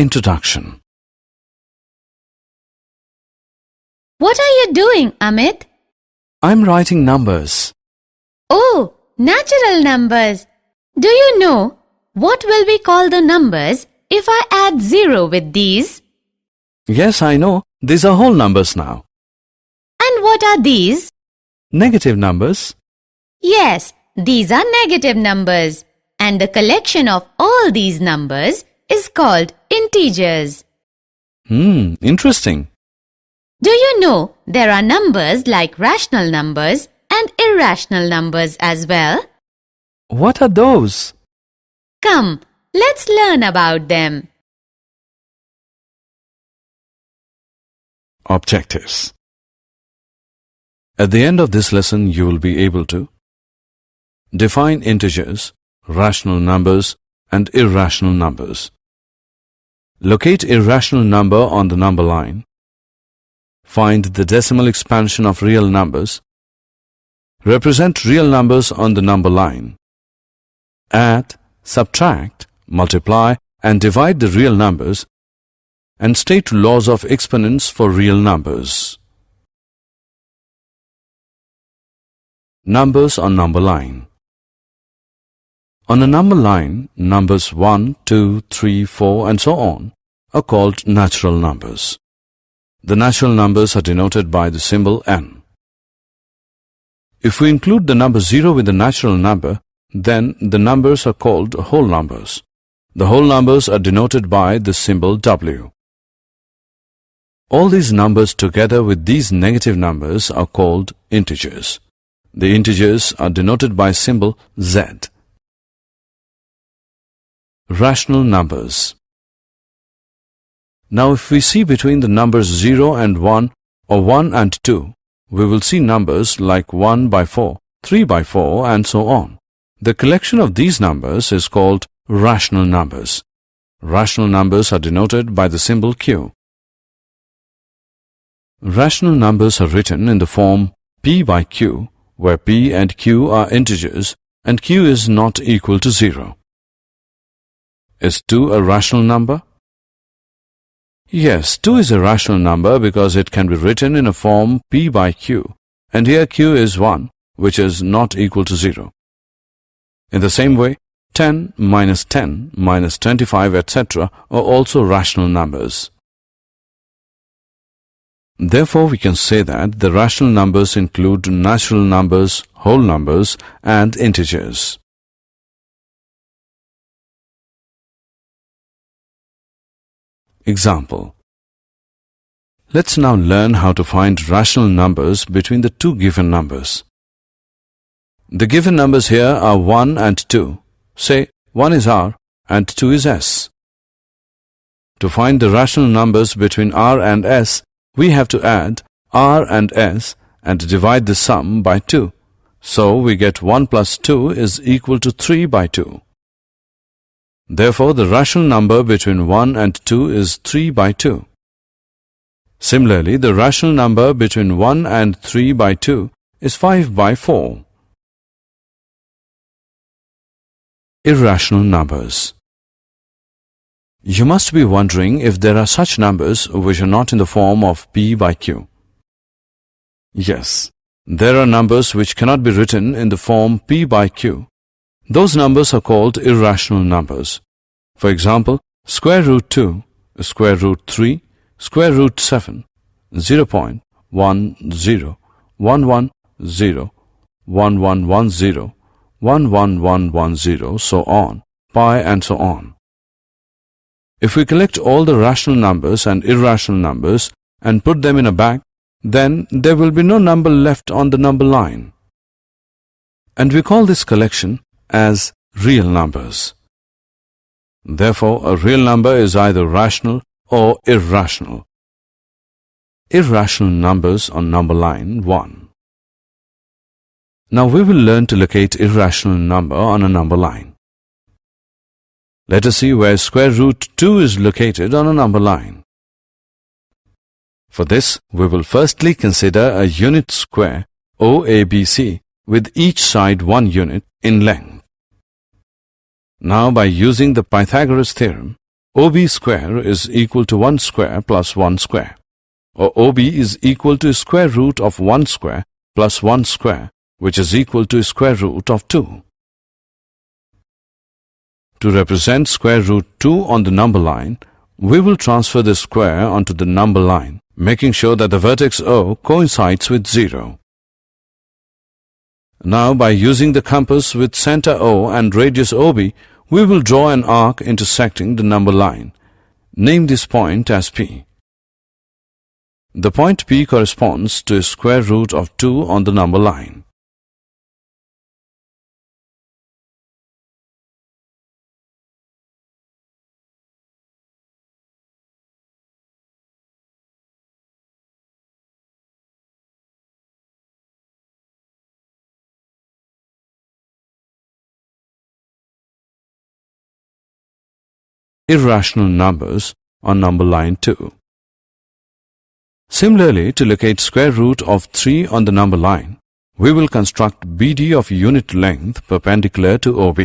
Introduction. What are you doing, Amit? I'm writing numbers. Oh, natural numbers. Do you know what will we call the numbers if I add 0 with these? Yes, I know. These are whole numbers now. And what are these? Negative numbers. Yes, these are negative numbers. And the collection of all these numbers is called integers. Interesting. Do you know there are numbers like rational numbers and irrational numbers as well? What are those? Come, let's learn about them. Objectives. At the end of this lesson, you will be able to define integers, rational numbers, and irrational numbers. Locate irrational number on the number line. Find the decimal expansion of real numbers. Represent real numbers on the number line. Add, subtract, multiply, and divide the real numbers, and state laws of exponents for real numbers. Numbers on number line. On a number line, numbers 1, 2, 3, 4, and so on are called natural numbers. The natural numbers are denoted by the symbol n. If we include the number 0 with the natural number, then the numbers are called whole numbers. The whole numbers are denoted by the symbol w. All these numbers together with these negative numbers are called integers. The integers are denoted by symbol z. Rational numbers. Now if we see between the numbers 0 and 1 or 1 and 2, we will see numbers like 1 by 4, 3 by 4 and so on. The collection of these numbers is called rational numbers. Rational numbers are denoted by the symbol q. Rational numbers are written in the form p by q, where p and q are integers and q is not equal to 0. Is 2 a rational number? Yes, 2 is a rational number because it can be written in a form p by q, and here q is 1, which is not equal to 0. In the same way, 10 minus 25, etc. are also rational numbers. Therefore, we can say that the rational numbers include natural numbers, whole numbers, and integers. Example. Let's now learn how to find rational numbers between the two given numbers. The given numbers here are 1 and 2. Say 1 is r and 2 is s. To find the rational numbers between r and s, we have to add r and s and divide the sum by 2. So we get 1 plus 2 is equal to 3 by 2. Therefore, the rational number between 1 and 2 is 3 by 2. Similarly, the rational number between 1 and 3 by 2 is 5 by 4. Irrational numbers. You must be wondering if there are such numbers which are not in the form of p by q. Yes, there are numbers which cannot be written in the form p by q. Those numbers are called irrational numbers. For example, square root 2, square root 3, square root 7, 0.10, 1110, 1110, 11110, so on, pi and so on. If we collect all the rational numbers and irrational numbers and put them in a bag, then there will be no number left on the number line. And we call this collection as real numbers. Therefore, a real number is either rational or irrational. Irrational numbers on number line 1. Now we will learn to locate irrational number on a number line. Let us see where square root 2 is located on a number line. For this, we will firstly consider a unit square OABC with each side 1 unit in length. Now, by using the Pythagoras theorem, OB square is equal to 1 square plus 1 square, or OB is equal to square root of 1 square plus 1 square, which is equal to square root of 2. To represent square root 2 on the number line, we will transfer the square onto the number line, making sure that the vertex O coincides with 0. Now, by using the compass with center O and radius OB, we will draw an arc intersecting the number line. Name this point as P. The point P corresponds to square root of 2 on the number line. Irrational numbers on number line 2. Similarly, to locate square root of 3 on the number line, we will construct BD of unit length perpendicular to OB.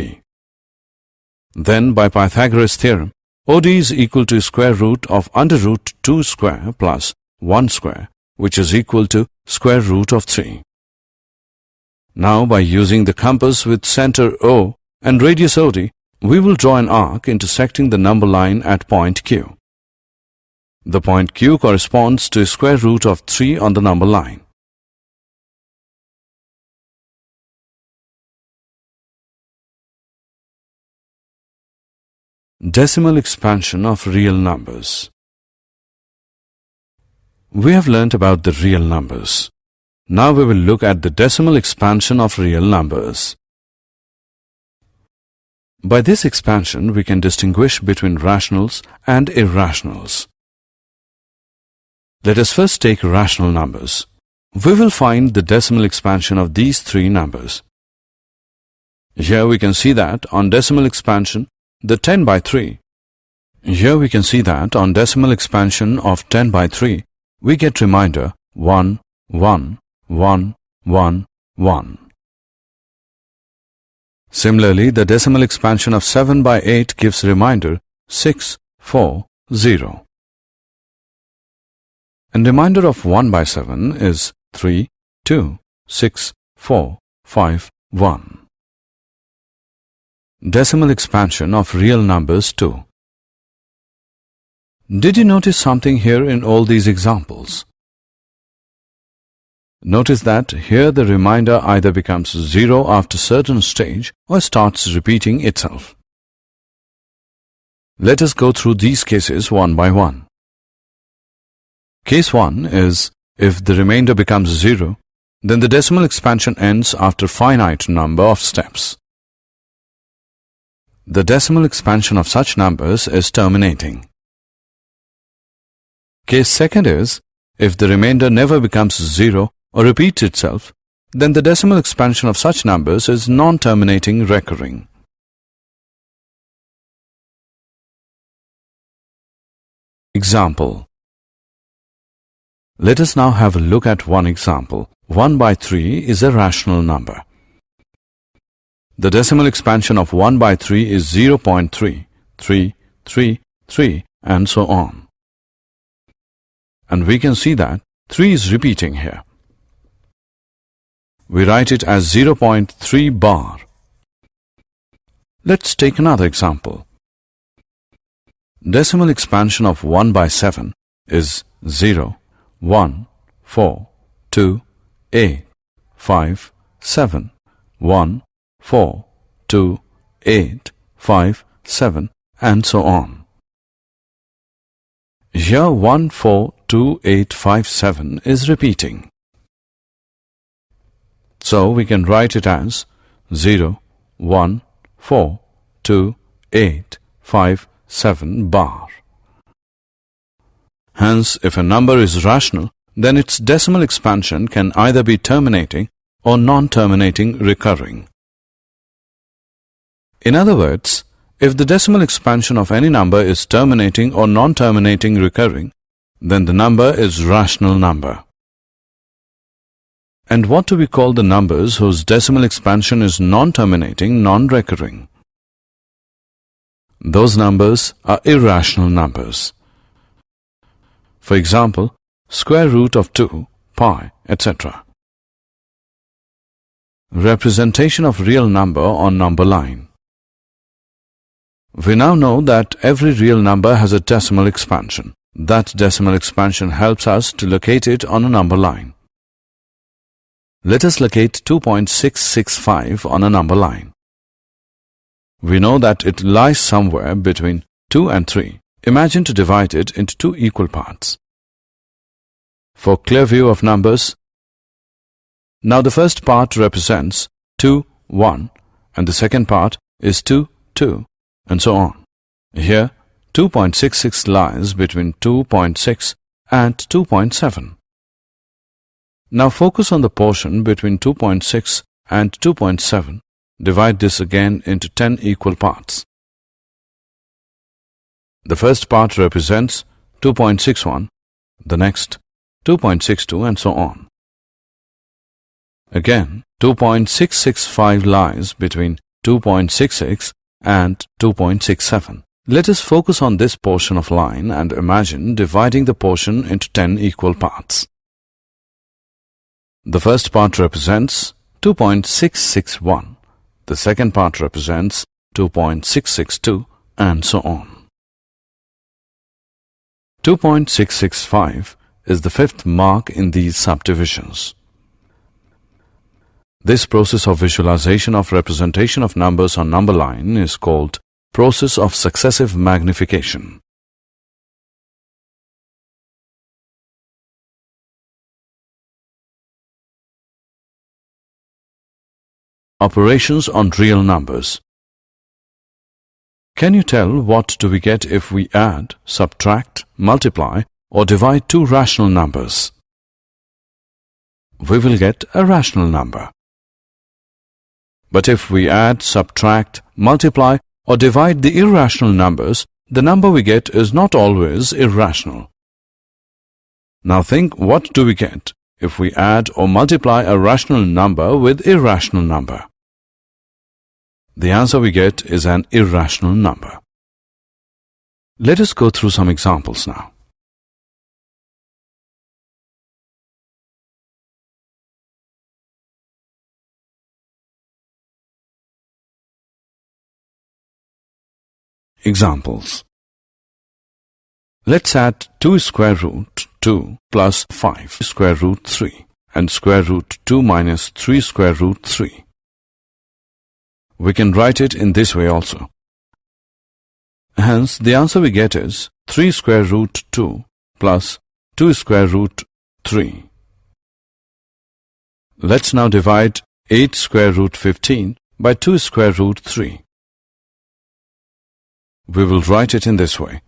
Then, by Pythagoras theorem, OD is equal to square root of under root 2 square plus 1 square, which is equal to square root of 3. Now, by using the compass with center O and radius OD, we will draw an arc intersecting the number line at point Q. The point Q corresponds to square root of 3 on the number line. Decimal expansion of real numbers. We have learnt about the real numbers. Now we will look at the decimal expansion of real numbers. By this expansion, we can distinguish between rationals and irrationals. Let us first take rational numbers. We will find the decimal expansion of these three numbers. Here we can see that on decimal expansion, the 10 by 3. Here we can see that on decimal expansion of 10 by 3, we get remainder 1, 1, 1, 1, 1. Similarly, the decimal expansion of 7 by 8 gives remainder 6, 4, 0. And remainder of 1 by 7 is 3, 2, 6, 4, 5, 1. Decimal expansion of real numbers too. Did you notice something here in all these examples? Notice that here the remainder either becomes 0 after certain stage or starts repeating itself. Let us go through these cases one by one. Case 1 is, if the remainder becomes 0, then the decimal expansion ends after finite number of steps. The decimal expansion of such numbers is terminating. Case 2 is, if the remainder never becomes 0 or repeats itself, then the decimal expansion of such numbers is non-terminating recurring. Example. Let us now have a look at one example. 1 by 3 is a rational number. The decimal expansion of 1 by 3 is 0.3, 3, 3, 3, and so on. And we can see that 3 is repeating here. We write it as 0.3 bar. Let's take another example. Decimal expansion of 1 by 7 is 0, 1, 4, 2, 8, 5, 7, 1, 4, 2, 8, 5, 7, and so on. Here 1, 4, 2, 8, 5, 7 is repeating. So we can write it as 0, 1, 4, 2, 8, 5, 7 bar. Hence, if a number is rational, then its decimal expansion can either be terminating or non-terminating recurring. In other words, if the decimal expansion of any number is terminating or non-terminating recurring, then the number is rational number. And what do we call the numbers whose decimal expansion is non-terminating, non-recurring? those numbers are irrational numbers. For example, square root of 2, pi, etc. Representation of real number on number line. We now know that every real number has a decimal expansion. That decimal expansion helps us to locate it on a number line. Let us locate 2.665 on a number line. We know that it lies somewhere between 2 and 3. Imagine to divide it into two equal parts. For clear view of numbers, now the first part represents 2, 1, and the second part is 2, 2, and so on. Here, 2.66 lies between 2.6 and 2.7. Now focus on the portion between 2.6 and 2.7. Divide this again into 10 equal parts. The first part represents 2.61, the next 2.62, and so on. Again, 2.665 lies between 2.66 and 2.67. Let us focus on this portion of line and imagine dividing the portion into 10 equal parts. The first part represents 2.661. The second part represents 2.662, and so on. 2.665 is the fifth mark in these subdivisions. This process of visualization of representation of numbers on number line is called process of successive magnification. Operations on real numbers. Can you tell what do we get if we add, subtract, multiply, or divide two rational numbers? We will get a rational number. But if we add, subtract, multiply, or divide the irrational numbers, the number we get is not always irrational. Now think, what do we get if we add or multiply a rational number with irrational number? The answer we get is an irrational number. Let us go through some examples now. Examples. Let's add 2 square root 2 plus 5 square root 3 and square root 2 minus 3 square root 3. We can write it in this way also. Hence, the answer we get is 3 square root 2 plus 2 square root 3. Let's now divide 8 square root 15 by 2 square root 3. We will write it in this way.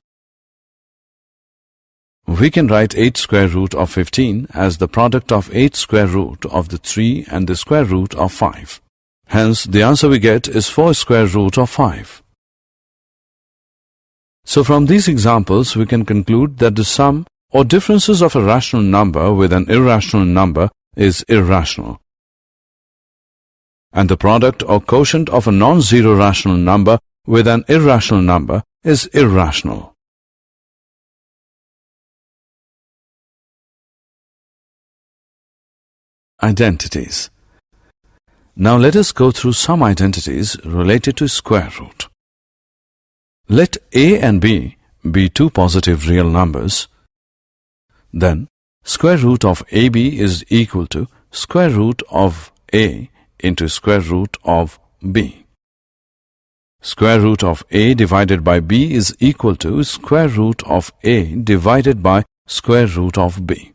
We can write 8 square root of 15 as the product of 8 square root of the 3 and the square root of 5. Hence, the answer we get is 4 square root of 5. So from these examples, we can conclude that the sum or differences of a rational number with an irrational number is irrational, and the product or quotient of a non-zero rational number with an irrational number is irrational. Identities. Now let us go through some identities related to square root. Let a and b be two positive real numbers. Then square root of ab is equal to square root of a into square root of b. Square root of a divided by b is equal to square root of a divided by square root of b.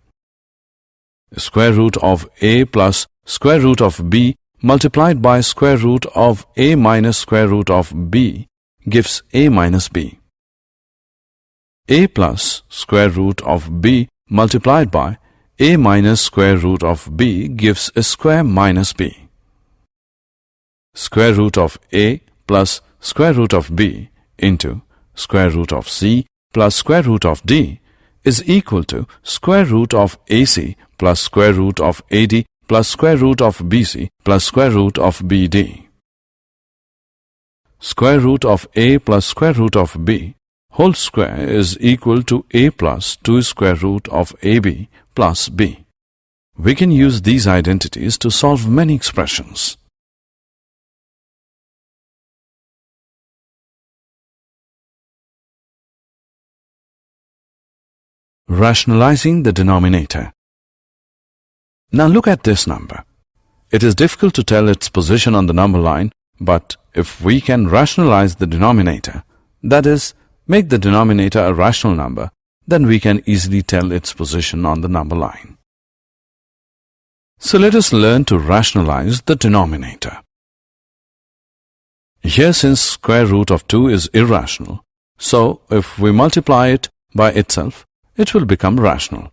Square root of a plus square root of b multiplied by square root of a minus square root of b gives a minus b. A plus square root of b multiplied by a minus square root of b gives a square minus b. Square root of a plus square root of b into square root of c plus square root of d is equal to square root of ac plus square root of ad plus square root of bc plus square root of bd. square root of a plus square root of b whole square is equal to a plus 2 square root of ab plus b. We can use these identities to solve many expressions. Rationalizing the denominator. Now look at this number. It is difficult to tell its position on the number line, but if we can rationalize the denominator, that is, make the denominator a rational number, then we can easily tell its position on the number line. So let us learn to rationalize the denominator. Here, since square root of 2 is irrational, so if we multiply it by itself, it will become rational.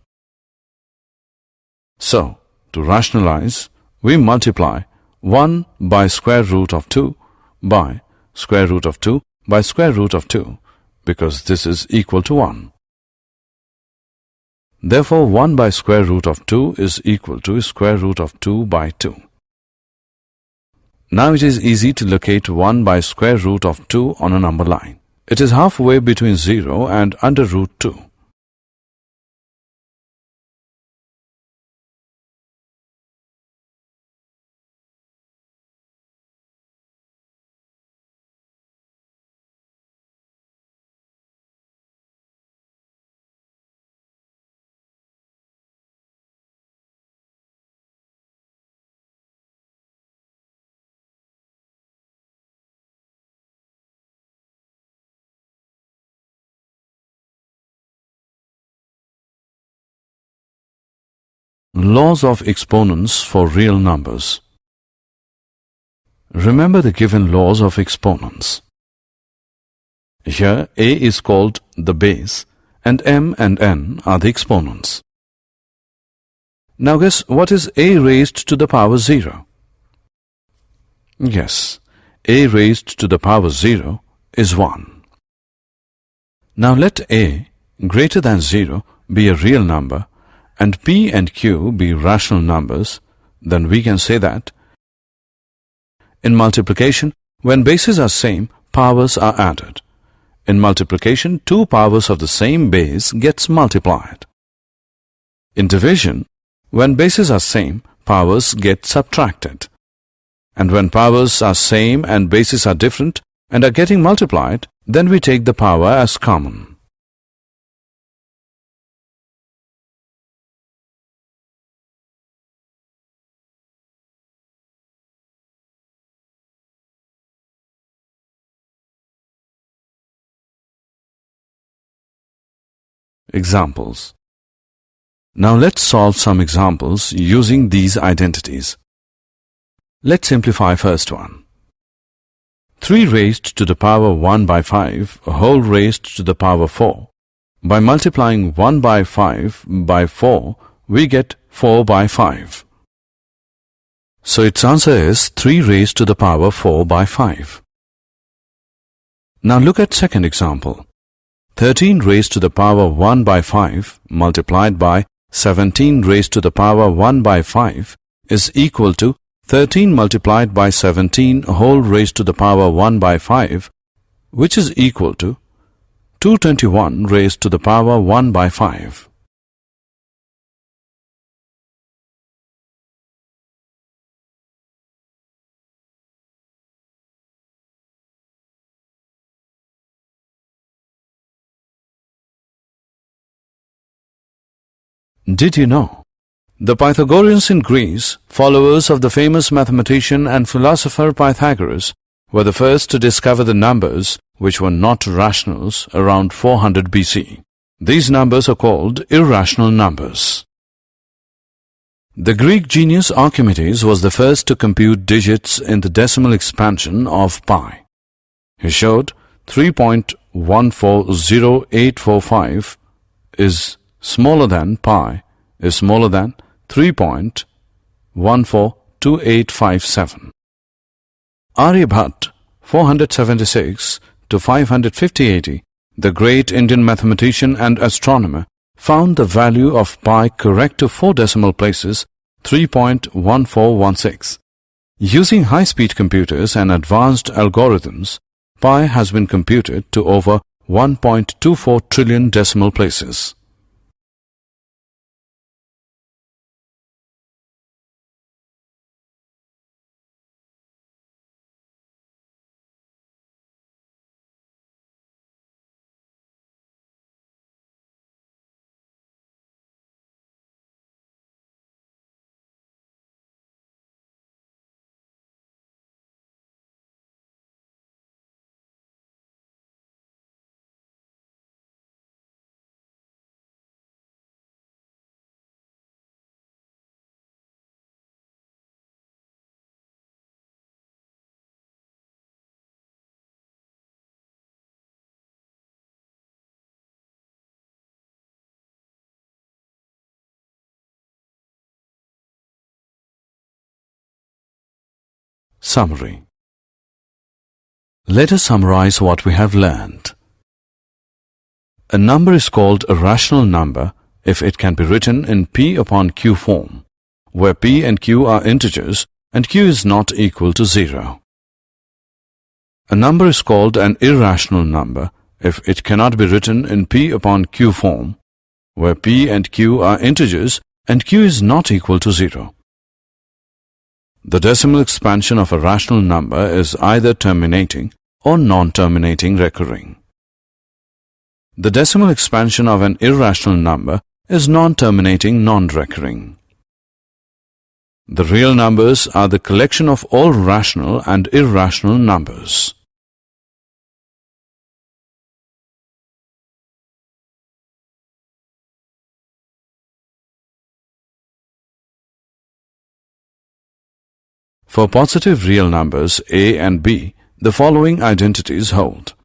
So, to rationalize, we multiply 1 by square root of 2 by square root of 2 by square root of 2, because this is equal to 1. Therefore, 1 by square root of 2 is equal to square root of 2 by 2. Now it is easy to locate 1 by square root of 2 on a number line. It is halfway between 0 and under root 2. Laws of exponents for real numbers. Remember the given laws of exponents. Here a is called the base and m and n are the exponents. Now guess what is a raised to the power 0? Yes, a raised to the power 0 is 1. Now let a greater than 0 be a real number and p and q be rational numbers, then we can say that in multiplication, when bases are same, powers are added. In multiplication, two powers of the same base gets multiplied. In division, when bases are same, powers get subtracted. And when powers are same and bases are different and are getting multiplied, then we take the power as common. Examples. Now let's solve some examples using these identities. Let's simplify first one. 3 raised to the power 1 by 5 whole raised to the power 4. By multiplying 1 by 5 by 4, we get 4 by 5. So its answer is 3 raised to the power 4 by 5. Now look at second example. 13 raised to the power 1 by 5 multiplied by 17 raised to the power 1 by 5 is equal to 13 multiplied by 17 whole raised to the power 1 by 5, which is equal to 221 raised to the power 1 by 5. Did you know? The Pythagoreans in Greece, followers of the famous mathematician and philosopher Pythagoras, were the first to discover the numbers which were not rationals around 400 BC. These numbers are called irrational numbers. The Greek genius Archimedes was the first to compute digits in the decimal expansion of pi. He showed 3.140845 is smaller than pi is smaller than 3.142857. Aryabhat, 476 to 550 AD, the great Indian mathematician and astronomer, found the value of pi correct to 4 decimal places, 3.1416. Using high-speed computers and advanced algorithms, pi has been computed to over 1.24 trillion decimal places. Summary. Let us summarize what we have learned. A number is called a rational number if it can be written in P upon Q form, where P and Q are integers and Q is not equal to 0. A number is called an irrational number if it cannot be written in P upon Q form, where P and Q are integers and Q is not equal to 0. The decimal expansion of a rational number is either terminating or non-terminating recurring. The decimal expansion of an irrational number is non-terminating non-recurring. The real numbers are the collection of all rational and irrational numbers. For positive real numbers a and b, the following identities hold.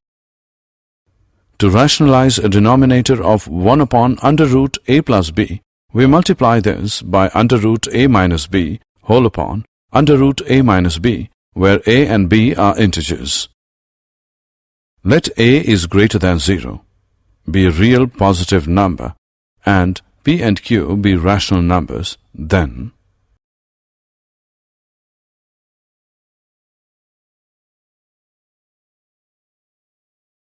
To rationalize a denominator of 1 upon under root a plus b, we multiply this by under root a minus b whole upon under root a minus b, where a and b are integers. Let a is greater than 0, be a real positive number, and p and q be rational numbers, then